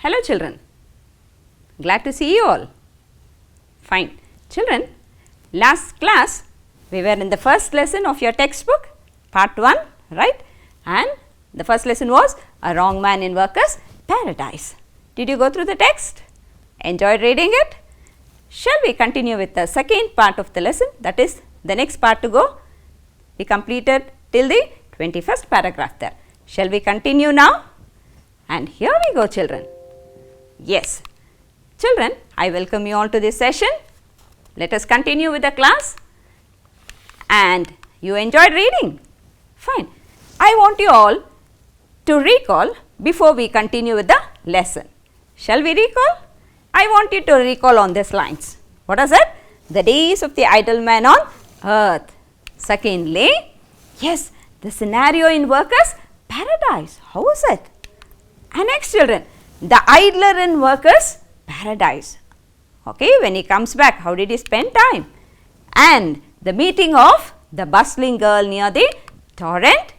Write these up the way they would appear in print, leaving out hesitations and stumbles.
Hello children, glad to see you all. Fine. Children, last class we were in the first lesson of your textbook, part 1, right? And the first lesson was A Wrong Man in Workers' Paradise. Did you go through the text? Enjoyed reading it? Shall we continue with the second part of the lesson, that is the next part to go? We completed till the 21st paragraph there. Shall we continue now? And here we go children. Yes. Children, I welcome you all to this session. Let us continue with the class. And you enjoyed reading? Fine. I want you all to recall before we continue with the lesson. Shall we recall? I want you to recall on these lines. What is it? The days of the idle man on earth. Secondly, yes, the scenario in workers' paradise. How is it? And next children, the idler in workers' paradise. Okay, when he comes back, how did he spend time? And the meeting of the bustling girl near the torrent.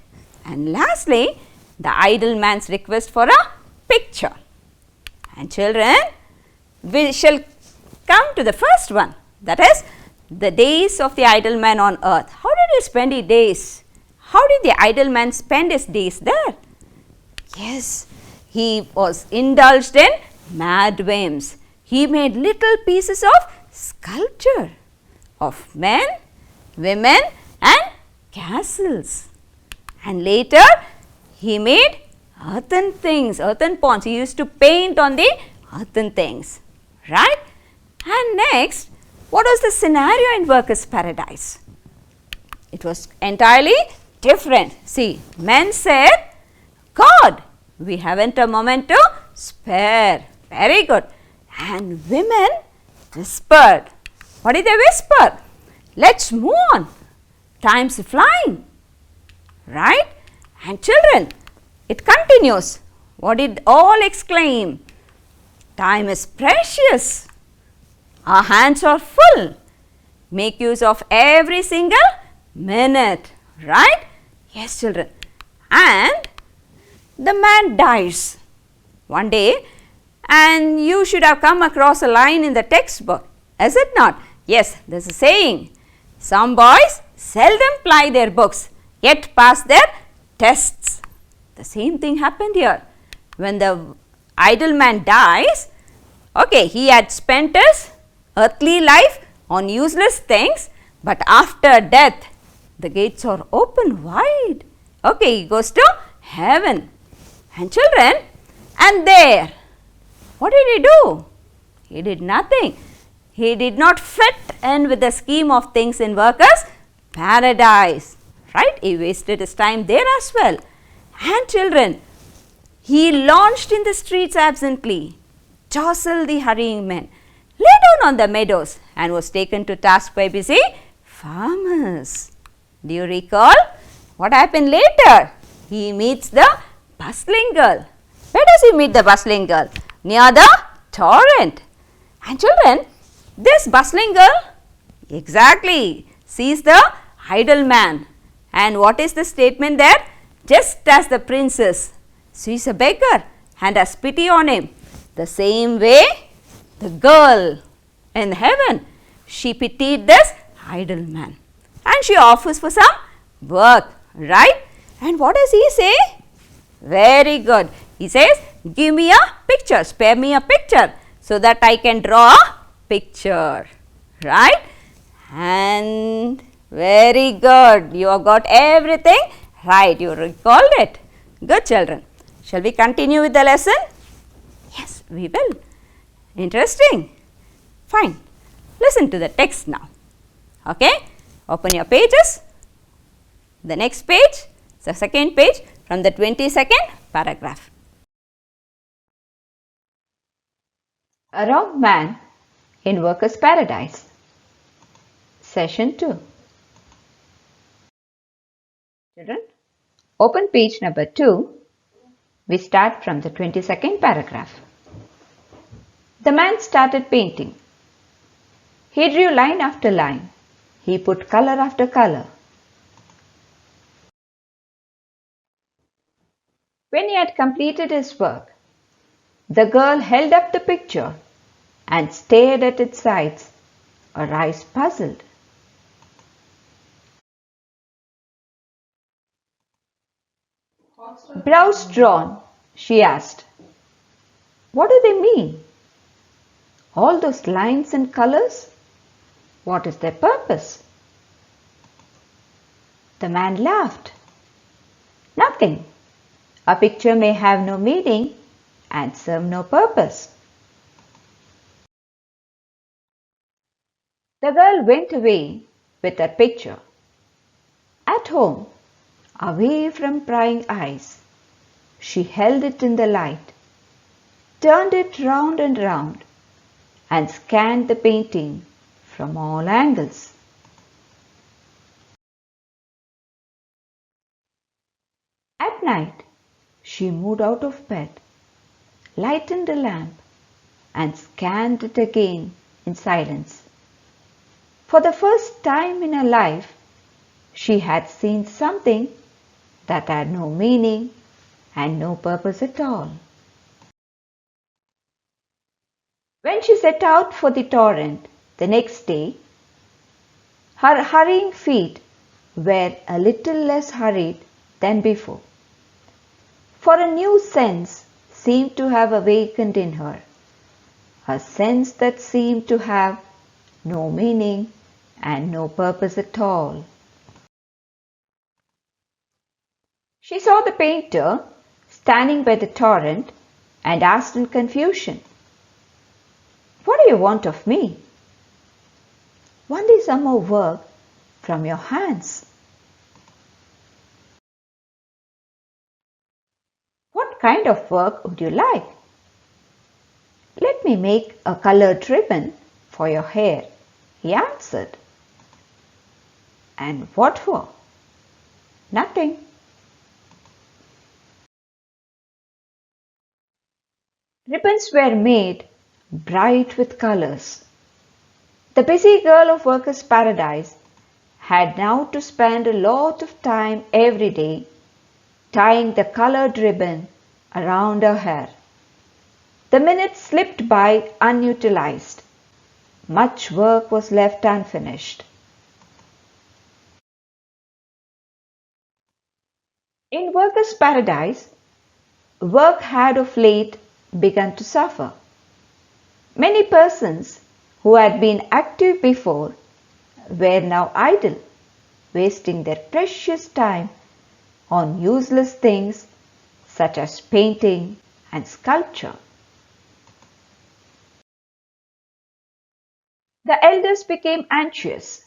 And lastly, the idle man's request for a picture. And children, we shall come to the first one, that is the days of the idle man on earth. How did he spend his days? How did the idle man spend his days there? Yes, he was indulged in mad whims. He made little pieces of sculpture of men, women and castles. And later he made earthen things, earthen ponds. He used to paint on the earthen things, right? And next, what was the scenario in workers' paradise? It was entirely different. See, men said, God, we haven't a moment to spare. Very good. And women whispered. What did they whisper? Let's move on. Time's flying. Right? And children, it continues. What did all exclaim? Time is precious. Our hands are full. Make use of every single minute. Right? Yes, children. And the man dies one day, and you should have come across a line in the textbook, is it not? Yes, there is a saying, some boys seldom ply their books, yet pass their tests. The same thing happened here. When the idle man dies, okay, he had spent his earthly life on useless things, but after death, the gates are open wide. Okay, he goes to heaven. And children, and there, what did he do? He did nothing. He did not fit in with the scheme of things in workers' paradise. Right? He wasted his time there as well. And children, he launched in the streets absently, jostled the hurrying men, lay down on the meadows and was taken to task by busy farmers. Do you recall? What happened later? He meets the bustling girl. Where does he meet the bustling girl? Near the torrent. And children, this bustling girl exactly sees the idle man. And what is the statement there? Just as the princess sees a beggar and has pity on him, the same way the girl in heaven, she pitied this idle man. And she offers for some work, right? And what does he say? Very good. He says, give me a picture, spare me a picture so that I can draw a picture, right? And very good. You have got everything right. You recalled it. Good children. Shall we continue with the lesson? Yes, we will. Interesting. Fine. Listen to the text now. Okay. Open your pages. The next page, the second page from the 22nd paragraph. A Wrong Man in Workers' Paradise. Session 2. Children, open page number 2. We start from the 22nd paragraph. The man started painting. He drew line after line. He put color after color. When he had completed his work, The girl held up the picture and stared at its sides, her eyes puzzled. Brows drawn, she asked, "What do they mean? All those lines and colors? What is their purpose?" The man laughed. "Nothing. A picture may have no meaning and serve no purpose." The girl went away with her picture. At home, away from prying eyes, she held it in the light, turned it round and round, and scanned the painting from all angles. At night, she moved out of bed, lightened the lamp, and scanned it again in silence. For the first time in her life, she had seen something that had no meaning and no purpose at all. When she set out for the torrent the next day, her hurrying feet were a little less hurried than before, for a new sense seemed to have awakened in her, a sense that seemed to have no meaning and no purpose at all. She saw the painter standing by the torrent and asked in confusion, "What do you want of me?" "Only some more work from your hands." "What kind of work would you like?" "Let me make a colored ribbon for your hair," he answered. "And what for?" "Nothing." Ribbons were made bright with colors. The busy girl of Workers' Paradise had now to spend a lot of time every day tying the colored ribbon around her hair. The minutes slipped by unutilized. Much work was left unfinished. In Workers' Paradise, work had of late begun to suffer. Many persons who had been active before were now idle, wasting their precious time on useless things such as painting and sculpture. The elders became anxious.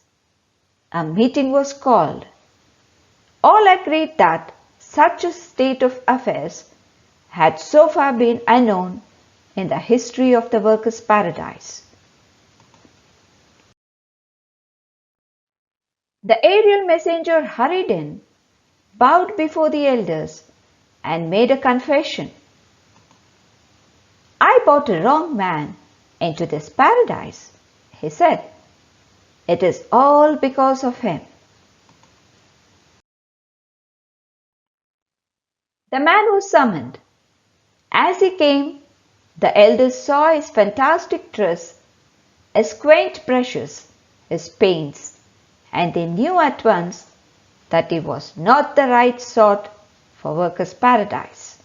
A meeting was called. All agreed that such a state of affairs had so far been unknown in the history of the Workers' Paradise. The aerial messenger hurried in, bowed before the elders, and made a confession. "I brought a wrong man into this paradise," he said. "It is all because of him." The man was summoned. As he came, the elders saw his fantastic dress, his quaint brushes, his paints, and they knew at once that he was not the right sort for Workers' Paradise.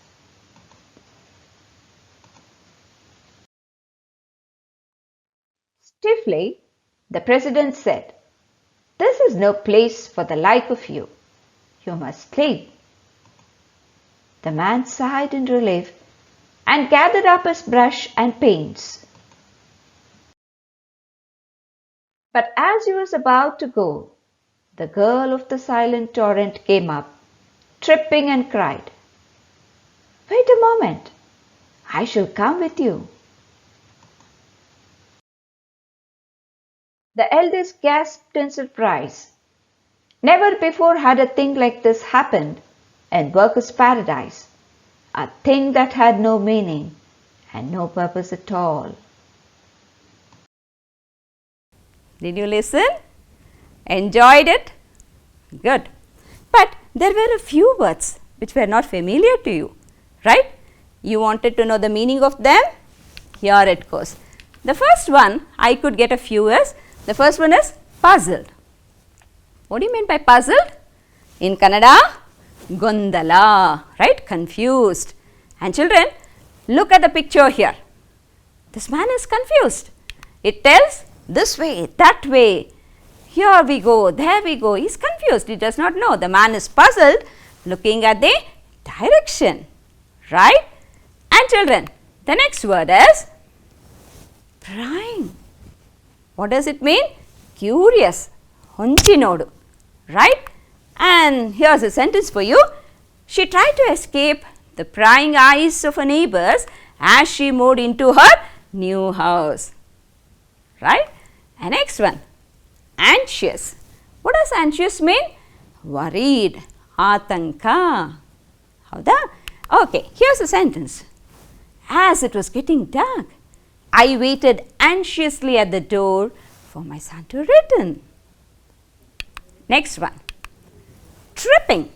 Stiffly, the president said, "This is no place for the like of you. You must leave." The man sighed in relief and gathered up his brush and paints. But as he was about to go, the girl of the silent torrent came up, tripping, and cried, "Wait a moment, I shall come with you." The elders gasped in surprise. Never before had a thing like this happened in Workers' Paradise, a thing that had no meaning and no purpose at all. Did you listen? Enjoyed it? Good. But there were a few words which were not familiar to you, right? You wanted to know the meaning of them? Here it goes. The first one, I could get a few is, the first one is puzzled. What do you mean by puzzled? In Kannada, gondala, right? Confused. And children, look at the picture here. This man is confused. It tells this way, that way. Here we go, there we go. He is confused. He does not know. The man is puzzled, looking at the direction, right? And children, the next word is prying. What does it mean? Curious. Honchi nodu, right? And here's a sentence for you. She tried to escape the prying eyes of her neighbors as she moved into her new house, right? And next one, anxious. What does anxious mean? Worried, atanka. Howda? Okay, here's a sentence. As it was getting dark, I waited anxiously at the door for my son to return. Next one, tripping.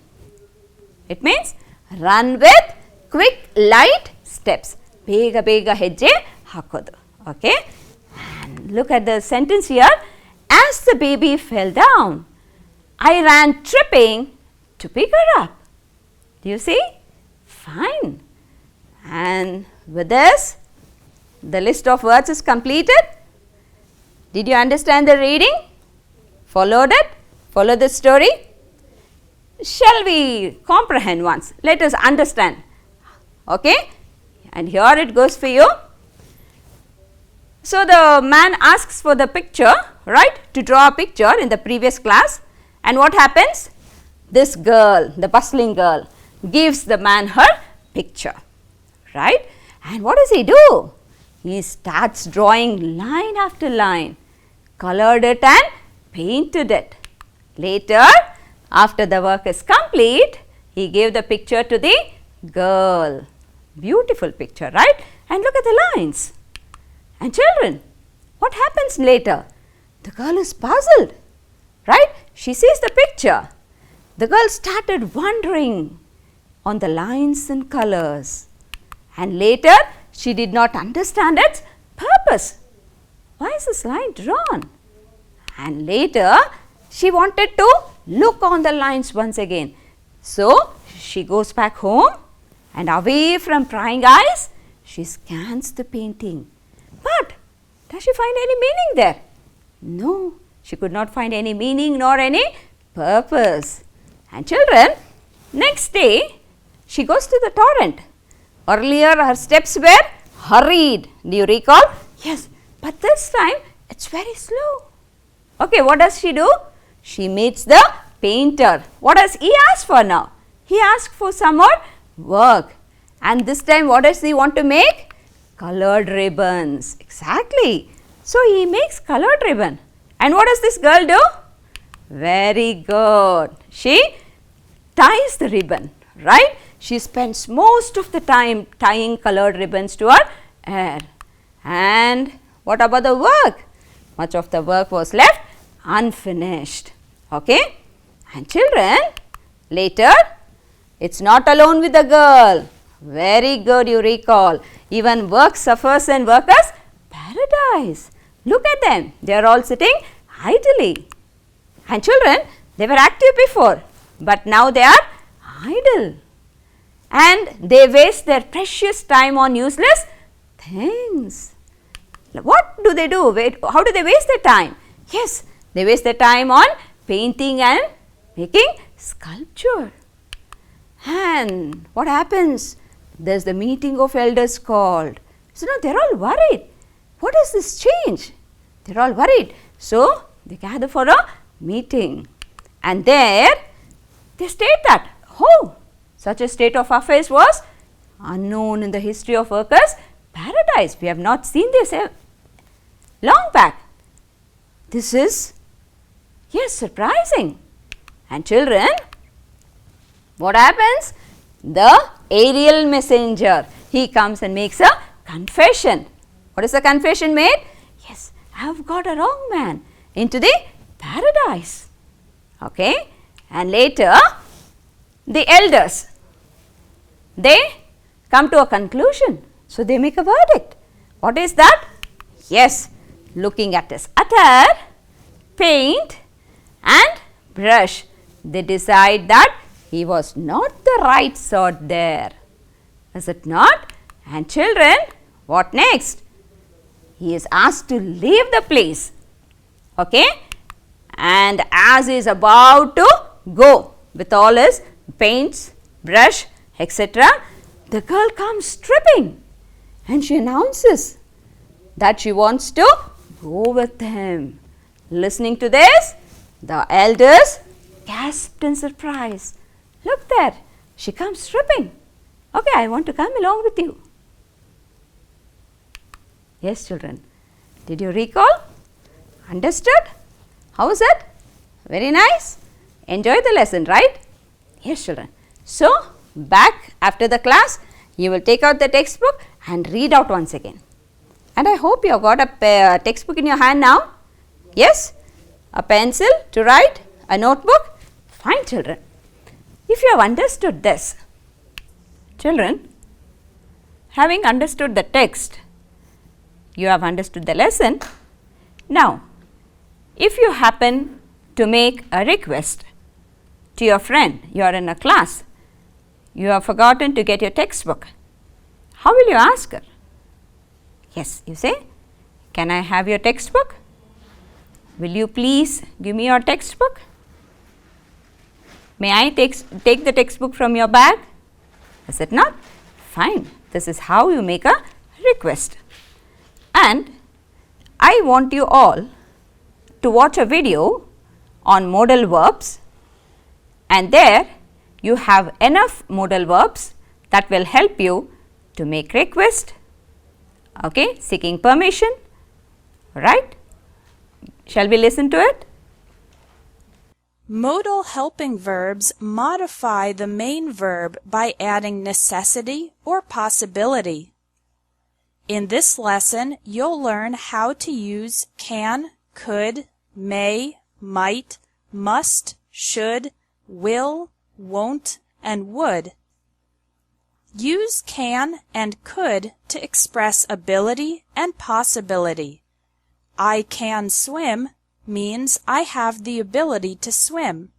It means run with quick, light steps. Bega bega hejje hakodu. Okay? And look at the sentence here. As the baby fell down, I ran tripping to pick her up. Do you see? Fine. And with this, the list of words is completed. Did you understand the reading? Followed it? Follow the story? Shall we comprehend once? Let us understand. Okay? And here it goes for you. So, the man asks for the picture, right, to draw a picture in the previous class. And what happens? This girl, the bustling girl, gives the man her picture, right? And what does he do? He starts drawing line after line, colored it and painted it. Later, after the work is complete, he gave the picture to the girl. Beautiful picture, right? And look at the lines. And children, what happens later? The girl is puzzled, right? She sees the picture. The girl started wondering on the lines and colors. And later, she did not understand its purpose. Why is this line drawn? And later, she wanted to look on the lines once again. So, she goes back home and away from prying eyes, she scans the painting. But, does she find any meaning there? No, she could not find any meaning nor any purpose. And children, next day, she goes to the torrent. Earlier, her steps were hurried. Do you recall? Yes, but this time, it's very slow. Okay, what does she do? She meets the painter. What does he ask for now? He asks for some more work. And this time, what does he want to make? Colored ribbons. Exactly. So, he makes colored ribbon. And what does this girl do? Very good. She ties the ribbon, right? She spends most of the time tying colored ribbons to her hair. And what about the work? Much of the work was left unfinished. Okay? And children, later, it's not alone with the girl. Very good, you recall. Even work suffers in workers' paradise. Look at them. They are all sitting idly. And children, they were active before, but now they are idle. And they waste their precious time on useless things. What do they do? How do they waste their time? Yes, they waste their time on painting and making sculpture. And what happens? There's the meeting of elders called. So now they're all worried. What does this change? They're all worried. So they gather for a meeting. And there they state that, oh, such a state of affairs was unknown in the history of workers' paradise. We have not seen this long back. This is, yes, surprising. And children, what happens? The aerial messenger, he comes and makes a confession. What is the confession made? Yes, I have got a wrong man into the paradise. Okay, and later the elders, they come to a conclusion. So they make a verdict. What is that? Yes, looking at his attire, paint and brush, they decide that he was not the right sort there. Is it not? And children, what next? He is asked to leave the place. Okay? And as he is about to go with all his paints, brush, etc., the girl comes tripping and she announces that she wants to go with him. Listening to this, the elders gasped in surprise. Look there, she comes tripping. Okay, I want to come along with you. Yes, children, did you recall? Understood? How was it? Very nice. Enjoy the lesson, right? Yes, children. So, back after the class, you will take out the textbook and read out once again. And I hope you have got a textbook in your hand now. Yes? A pencil to write, a notebook. Fine, children. If you have understood this, children, having understood the text, you have understood the lesson. Now, if you happen to make a request to your friend, you are in a class, you have forgotten to get your textbook, how will you ask her? Yes, you say, can I have your textbook? Will you please give me your textbook? May I take the textbook from your bag? Is it not? Fine. This is how you make a request. And I want you all to watch a video on modal verbs, and there you have enough modal verbs that will help you to make request, okay, seeking permission, right? Shall we listen to it? Modal helping verbs modify the main verb by adding necessity or possibility. In this lesson, you'll learn how to use can, could, may, might, must, should, will, won't, and would. Use can and could to express ability and possibility. I can swim means I have the ability to swim.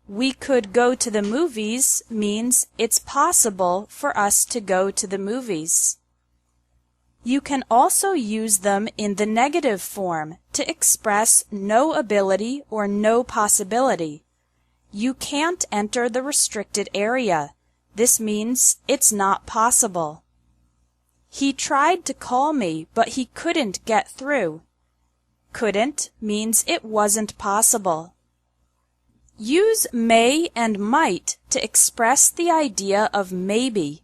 We could go to the movies means it's possible for us to go to the movies. You can also use them in the negative form to express no ability or no possibility. You can't enter the restricted area. This means it's not possible. He tried to call me, but he couldn't get through. Couldn't means it wasn't possible. Use may and might to express the idea of maybe.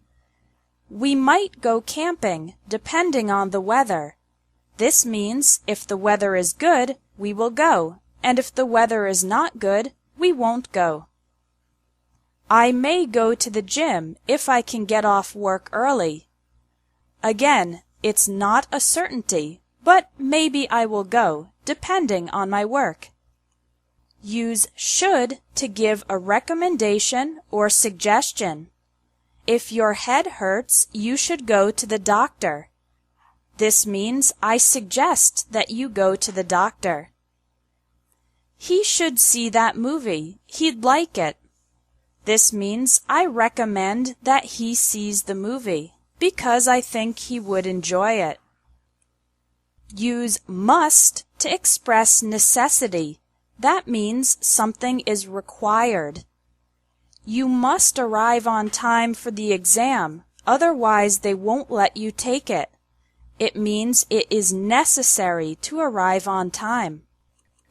We might go camping depending on the weather. This means if the weather is good, we will go, and if the weather is not good, we won't go. I may go to the gym if I can get off work early. Again, it's not a certainty, but maybe I will go, depending on my work. Use should to give a recommendation or suggestion. If your head hurts, you should go to the doctor. This means I suggest that you go to the doctor. He should see that movie. He'd like it. This means I recommend that he sees the movie because I think he would enjoy it. Use must to express necessity. That means something is required. You must arrive on time for the exam, otherwise they won't let you take it. It means it is necessary to arrive on time.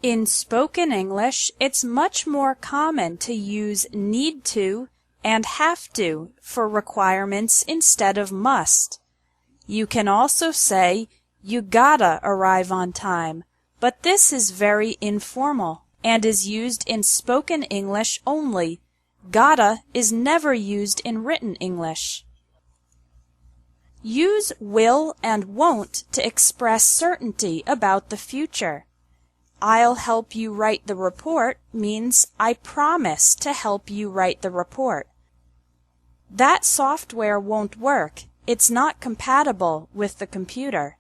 In spoken English, it's much more common to use need to and have to for requirements instead of must. You can also say, you gotta arrive on time, but this is very informal and is used in spoken English only. Gotta is never used in written English. Use will and won't to express certainty about the future. I'll help you write the report means I promise to help you write the report. That software won't work. It's not compatible with the computer.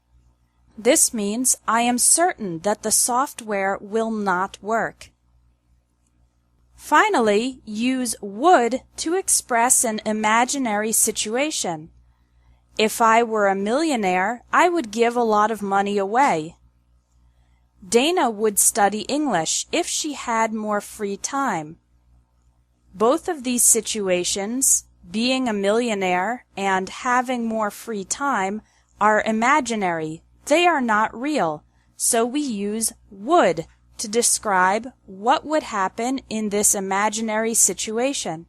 This means I am certain that the software will not work. Finally, use would to express an imaginary situation. If I were a millionaire, I would give a lot of money away. Dana would study English if she had more free time. Both of these situations, being a millionaire and having more free time, are imaginary. They are not real, so we use would to describe what would happen in this imaginary situation.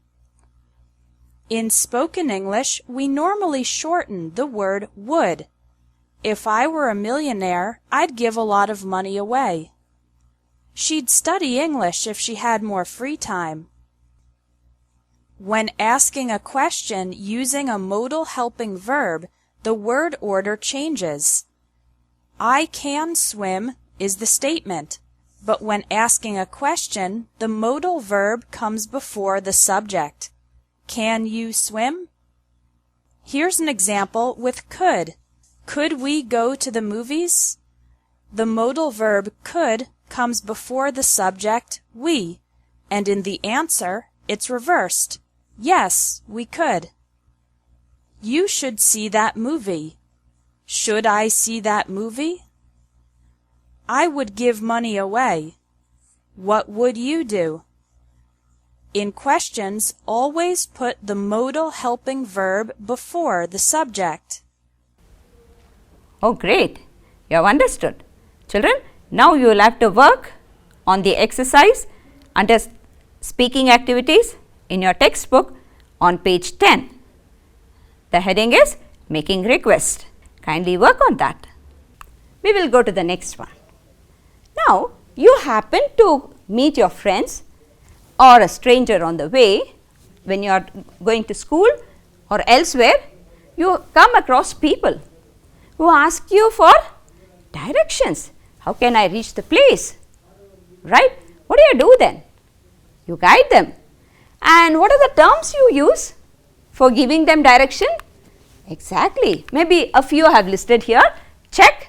In spoken English, we normally shorten the word would. If I were a millionaire, I'd give a lot of money away. She'd study English if she had more free time. When asking a question using a modal helping verb, the word order changes. I can swim is the statement, but when asking a question, the modal verb comes before the subject. Can you swim? Here's an example with could. Could we go to the movies? The modal verb could comes before the subject we, and in the answer, it's reversed. Yes, we could. You should see that movie. Should I see that movie? I would give money away. What would you do? In questions, always put the modal helping verb before the subject. Oh, great. You have understood. Children, now you will have to work on the exercise under speaking activities in your textbook on page 10. The heading is Making Request. Kindly work on that. We will go to the next one. Now, you happen to meet your friends or a stranger on the way when you are going to school or elsewhere. You come across people who ask you for directions. How can I reach the place? Right? What do you do then? You guide them. And what are the terms you use for giving them direction? Exactly. Maybe a few I have listed here. Check.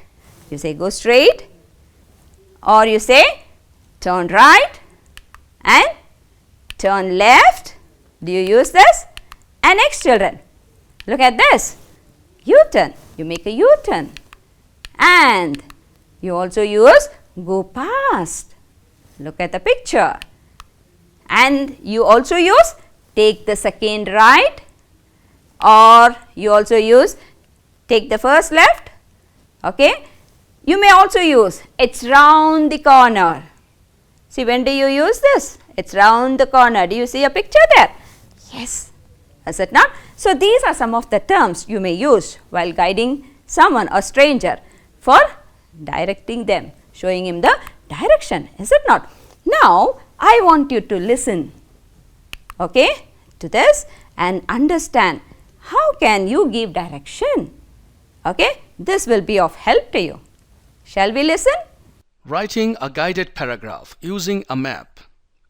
You say go straight, or you say turn right and turn left. Do you use this? And next, children, look at this. U-turn. You make a U-turn. And you also use go past. Look at the picture. And you also use take the second right, or you also use take the first left. Okay. You may also use it's round the corner. See, when do you use this? It's round the corner. Do you see a picture there? Yes. Is it not? So, these are some of the terms you may use while guiding someone, a stranger, for directing them, showing him the direction. Is it not? Now, I want you to listen, okay, to this and understand how can you give direction. Okay, this will be of help to you. Shall we listen? Writing a guided paragraph using a map.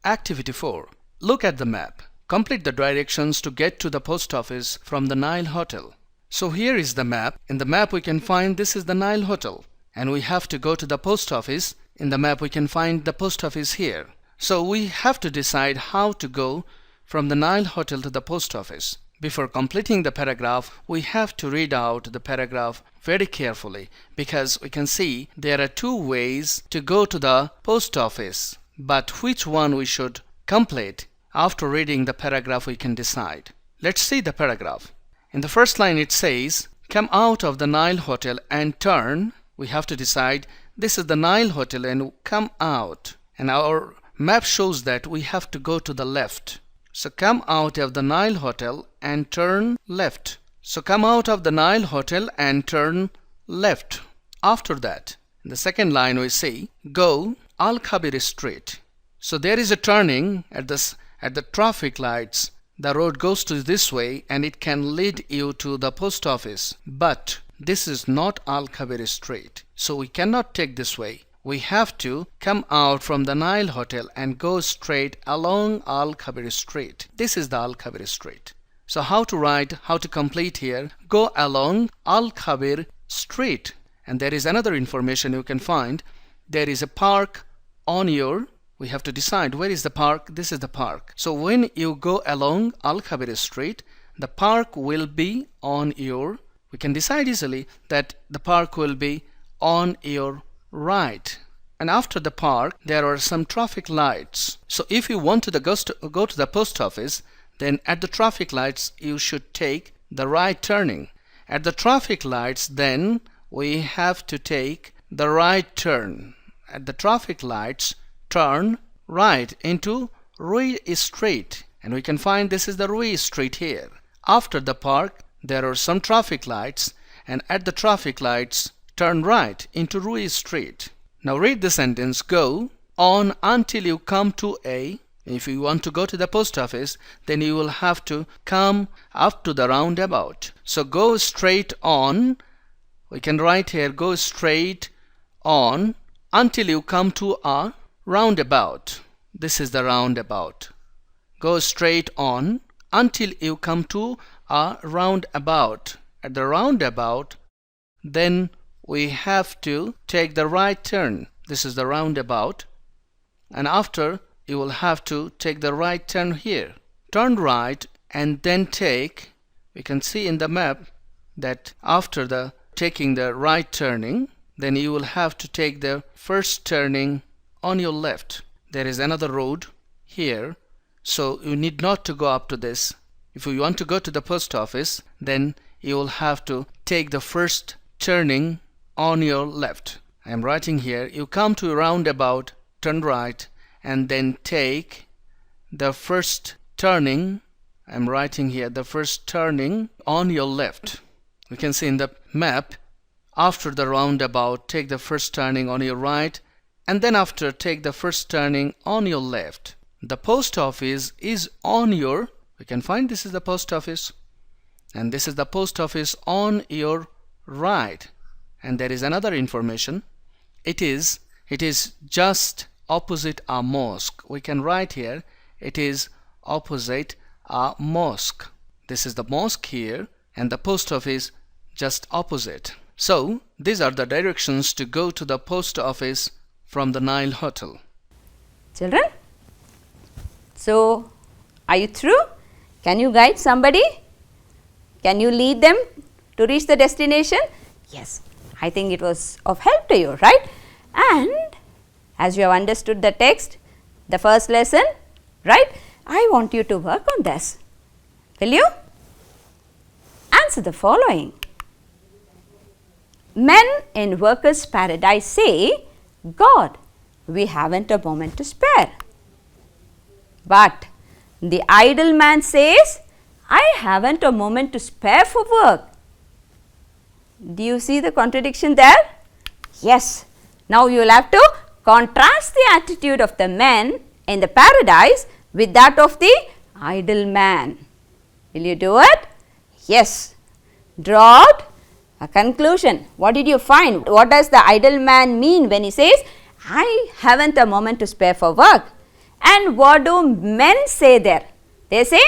Activity 4. Look at the map. Complete the directions to get to the post office from the Nile Hotel. So here is the map. In the map we can find this is the Nile Hotel, and we have to go to the post office. In the map we can find the post office here. So we have to decide how to go from the Nile Hotel to the post office. Before completing the paragraph, we have to read out the paragraph very carefully, because we can see there are two ways to go to the post office, but which one we should complete. After reading the paragraph we can decide. Let's see the paragraph. In the first line it says, come out of the Nile Hotel and turn. We have to decide this is the Nile Hotel and come out. And our map shows that we have to go to the left. So come out of the Nile Hotel and turn left. So come out of the Nile Hotel and turn left. After that, in the second line we see, go Al-Khabir Street. So there is a turning at the traffic lights. The road goes to this way and it can lead you to the post office. But this is not Al-Khabir Street. So we cannot take this way. We have to come out from the Nile Hotel and go straight along Al-Khabir Street. This is the Al-Khabir Street. So how to write, how to complete here? Go along Al-Khabir Street. And there is another information you can find. There is a park on your, we have to decide where is the park. This is the park. So when you go along Al-Khabir Street, the park will be on your, we can decide easily that the park will be on your right. And after the park, there are some traffic lights. So if you want to go to the post office, then at the traffic lights, you should take the right turning. At the traffic lights, then we have to take the right turn. At the traffic lights, turn right into Rui Street. And we can find this is the Rui Street here. After the park, there are some traffic lights. And at the traffic lights, turn right into Rui Street. Now read the sentence. Go on until you come to a. If you want to go to the post office, then you will have to come up to the roundabout. So go straight on. We can write here, go straight on until you come to a roundabout. This is the roundabout. Go straight on until you come to a roundabout. At the roundabout, then we have to take the right turn. This is the roundabout. And after, you will have to take the right turn here. Turn right and then take, we can see in the map that after taking the right turning, then you will have to take the first turning on your left. There is another road here, so you need not to go up to this. If you want to go to the post office, then you will have to take the first turning on your left. I am writing here, you come to a roundabout, turn right, and then take the first turning. I'm writing here the first turning on your left. We can see in the map, after the roundabout, take the first turning on your right, and then after, take the first turning on your left. The post office is on your, we can find this is the post office, and this is the post office on your right. And there is another information. It is just opposite a mosque. We can write here, it is opposite a mosque. This is the mosque here and the post office just opposite. So these are the directions to go to the post office from the Nile Hotel. Children, so are you through? Can you guide somebody? Can you lead them to reach the destination? Yes, I think it was of help to you, right? And as you have understood the text, the first lesson, right? I want you to work on this. Will you? Answer the following. Men in workers' paradise say, God, we haven't a moment to spare. But the idle man says, I haven't a moment to spare for work. Do you see the contradiction there? Yes. Now you will have to contrast the attitude of the men in the paradise with that of the idle man. Will you do it? Yes. Draw out a conclusion. What did you find? What does the idle man mean when he says, I haven't a moment to spare for work? And what do men say there? They say,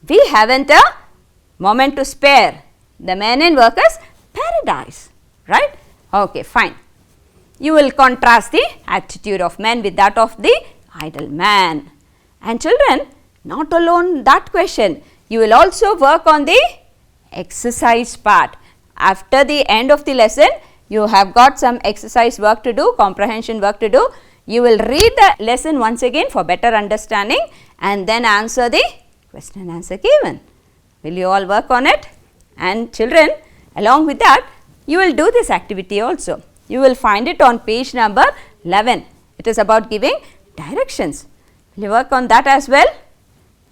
we haven't a moment to spare. The men in workers' paradise, right? Okay, fine. You will contrast the attitude of men with that of the idle man. And children, not alone that question, you will also work on the exercise part. After the end of the lesson, you have got some exercise work to do, comprehension work to do. You will read the lesson once again for better understanding and then answer the question and answer given. Will you all work on it? And children, along with that, you will do this activity also. You will find it on page number 11. It is about giving directions. Will you work on that as well?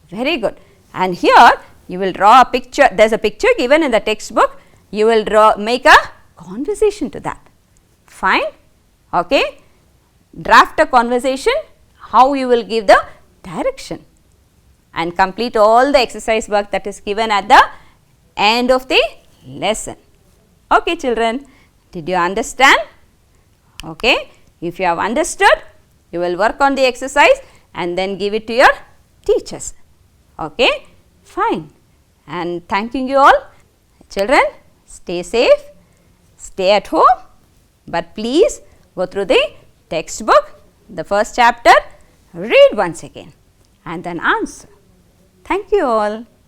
Very good. And here you will draw a picture. There is a picture given in the textbook. You will make a conversation to that. Fine? Okay. Draft a conversation, how you will give the direction and complete all the exercise work that is given at the end of the lesson. Okay, children, did you understand? Okay, if you have understood, you will work on the exercise and then give it to your teachers. Okay, fine. and thanking you all. Children, stay safe, stay at home, but please go through the textbook, the first chapter, read once again and then answer. Thank you all.